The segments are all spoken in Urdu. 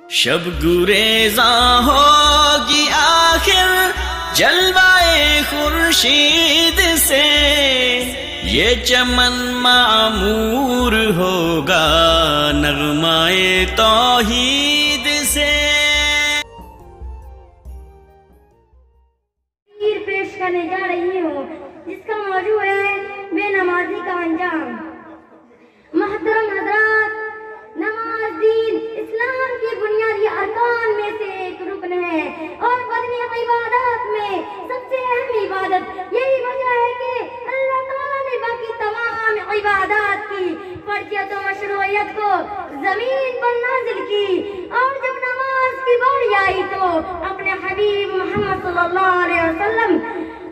شب گریزاں ہوگی آخر جلوائے خورشید سے، یہ چمن معمور ہوگا نغمائے توحید سے۔ پیش کرنے جا رہی ہوں جس کا موضوع ہے بے نمازی کا انجام۔ محترم حضرات، نماز دین اسلام کی بنیادی ارکان میں سے ایک رکن ہے اور بدنی عبادات میں سب سے اہم عبادت۔ یہی وجہ ہے کہ اللہ تعالیٰ نے باقی تمام عبادات کی فرضیت و مشروعیت کو زمین پر نازل کی، اور جب نماز کی باری آئی تو اپنے حبیب محمد صلی اللہ علیہ وسلم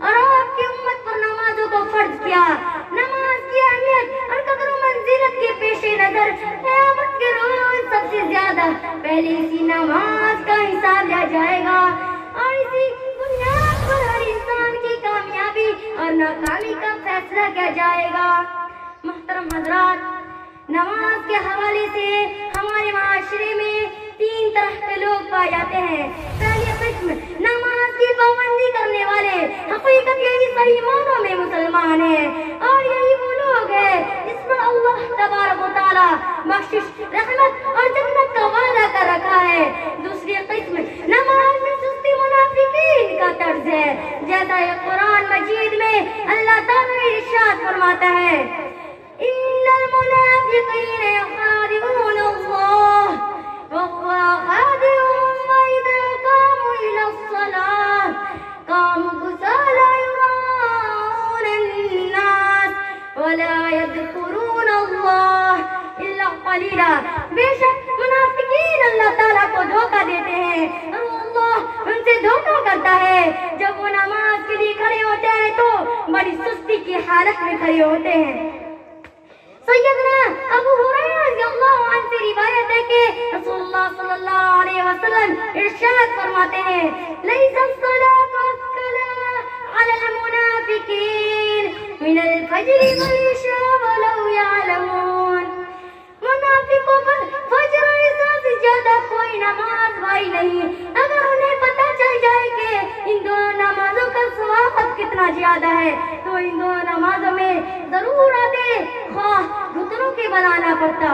اور آپ کی امت پر نمازوں کو فرض کیا۔ نماز کی اہمیت اور قدر و منزلت کے پیش نظر قیامت کے روز سب سے زیادہ پہلے اسی نماز کا حساب لیا جائے گا، اور اسی بنیاد پر ہر انسان کی کامیابی اور ناکامی کا فیصلہ کیا جائے گا۔ محترم حضرات، نماز کے حوالے سے ہمارے معاشرے میں 3 طرح کے لوگ پائے جاتے ہیں۔ پہلی قسم نماز کی پابندی کرنے والے، حقیقت یہی صحیح معنوں میں مسلمان ہیں، اور یہی وہ لوگ ہیں جس پر اللہ تبارک و تعالیٰ بخشش، رحمت اور جنت کا وعدہ کر رکھا ہے۔ دوسری قسم نماز میں سستی منافقین کا طرز ہے، جیسا کہ قرآن مجید میں اللہ تعالیٰ ارشاد فرماتا ہے، ان المنافقین یخادعون اللہ وهو خادعهم وإذا قاموا إلى الصلاة قاموا كسالى يراءون الناس ولا يذكرون الله إلا قليلا۔ بے شک منافقین اللہ تعالیٰ کو دھوکہ دیتے ہیں اور اللہ ان سے دھوکہ کرتا ہے۔ جب وہ نماز کے لیے کھڑے ہوتے ہیں تو بڑی سستی کی حالت میں کھڑے ہوتے ہیں۔ سیدنا ابو ہریرہ رضی اللہ عنہ سے روایت ہے کہ رسول اللہ صلی اللہ علیہ وسلم ارشاد فرماتے ہیں، لیس الصلاة أثقل على المنافقین من الفجر والعشاء ولو يعلمون۔ منافقوں پر فجر اور عشاء سے زیادہ کوئی نماز بھائی نہیں، اگر انہیں پتہ چل جائے کہ ان دونوں نمازوں کا ثواب کتنا زیادہ ہے تو ان دونوں نمازوں میں ضرور آتے، خواہ رکنوں کے بنانا پڑتا۔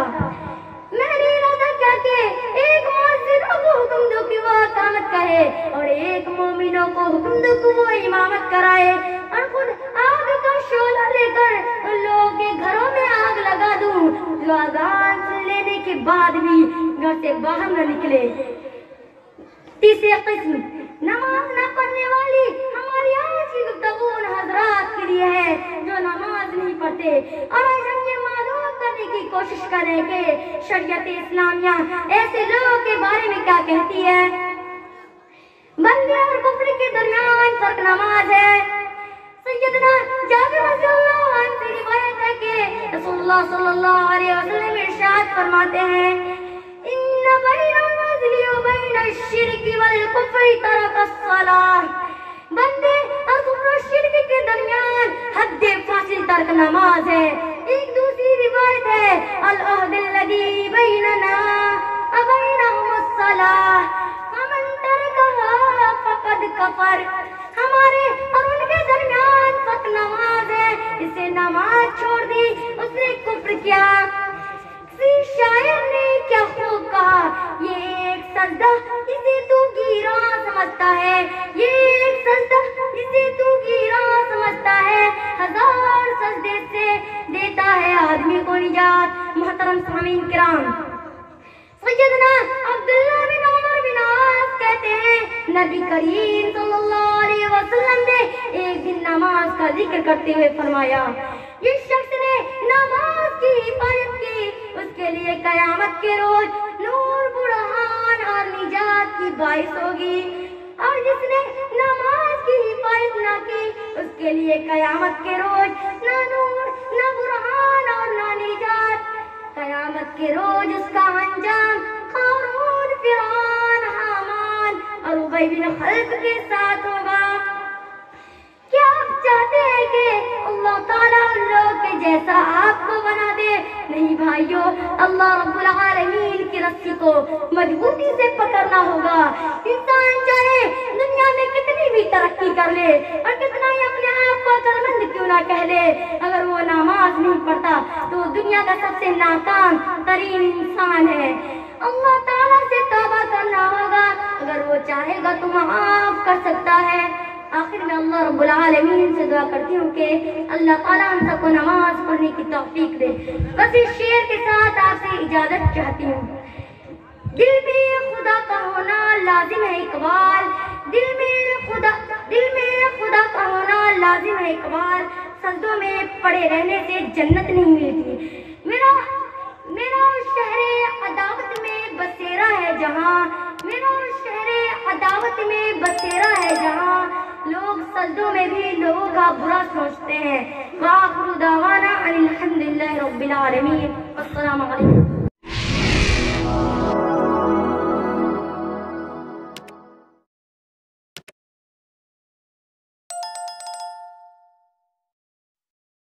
میں نے ارادہ کیا کہ ایک مؤذنوں کو حکم دو کہ وہ اقامت کرے اور ایک مومنوں کو حکم دو کہ وہ امامت کرائے، اور خود آگ کا شعلہ لے کر ان لوگوں کے گھروں میں آگ لگا دوں جو اذان سن لینے کے بعد بھی گھر سے باہر نہ نکلے۔ تیسری قسم نماز نہ پڑھنے والی ہماری آج کی گفتگو ان حضرات کے لیے ہے جو نماز نہیں پڑھتے، اور آج ہم یہ معلوم کرنے کی کوشش کریں کہ شریعت اسلامیہ ایسے لوگوں کے بارے میں کیا کہتی ہے۔ بندے اور کفر کے درمیان فرق نماز ہے۔ سیدنا جابر رضی اللہ عنہ سے روایت ہے کہ رسول اللہ صلی اللہ علیہ وسلم ارشاد فرماتے ہیں، ان بین الرجل وبین الشرک والکفر ترک الصلاۃ۔ بندے اور کفر و شرک کے درمیان حد فاصل ترک نماز ہے۔ ایک دوسری روایت ہے، العہد الذی بیننا وبینہم الصلاۃ فمن ترکہا فقد کفر۔ ہمارے اور ان کے درمیان فرق نماز ہے، اسے نماز چھوڑ دی اس نے کفر کیا۔ کسی شاعر نے کیا خوب کہا، یہ ایک سجدہ جسے تو گیرا سمجھتا ہے، یہ ایک سجدہ جسے تو گیرا سمجھتا ہے، 1000 سجدے سے دیتا ہے آدمی کو نجات۔ محترم سامعین کرام، سیدنا عبداللہ بن عمر بن عاص کہتے ہیں، نبی کریم صلی اللہ علیہ وسلم نے ایک دن نماز کا ذکر کرتے ہوئے فرمایا، جس شخص نے نماز کی حفاظت کی اس کے لیے قیامت کے روز نور، برہان اور نجات کی باعث ہوگی، اور جس نے نماز کی حفاظت نہ کی اس کے لیے قیامت کے روز نہ نور، نہ برہان اور نہ نجات۔ قیامت کے روز اس کا انجام قارون، فرعون، حامان اور ابی بن خلف کے ساتھ ہوگا۔ کیا آپ چاہتے ہیں کہ اللہ تعالیٰ ان لوگوں کے جیسا آپ کو بنا دے. نہیں بھائیو، اللہ رب العالمین کی رسی کو مضبوطی سے پکڑنا ہوگا. انسان چاہے دنیا میں کتنی بھی ترقی کر لے اور کتنا ہی اپنے آپ کو عقلمند کیوں نہ کہہ لے، اگر وہ نماز نہیں پڑھتا تو دنیا کا سب سے ناکام ترین انسان ہے. اللہ تعالیٰ سے توبہ کرنا ہوگا، اگر وہ چاہے گا تو معاف کر سکتا ہے. آخر میں اللہ رب العالمین سے دعا کرتی ہوں کہ اللہ تعالیٰ ہم سب کو نماز پڑھنے کی توفیق دے. بس اس شعر کے ساتھ آپ سے اجازت چاہتی ہوں. دل میں خدا کا ہونا لازم ہے اقبال، دل میں خدا کا ہونا لازم ہے اقبال. سجدوں میں پڑے رہنے سے جنت نہیں ملتی. میرا شہر عداوت میں بسیرا ہے جہاں، میرا شہر عداوت میں بسیرا ہے جہاں، لوگ سجدوں میں بھی لوگوں کا برا سوچتے ہیں. وآخر دعوانا ان الحمد للہ رب العالمین. السلام علیکم.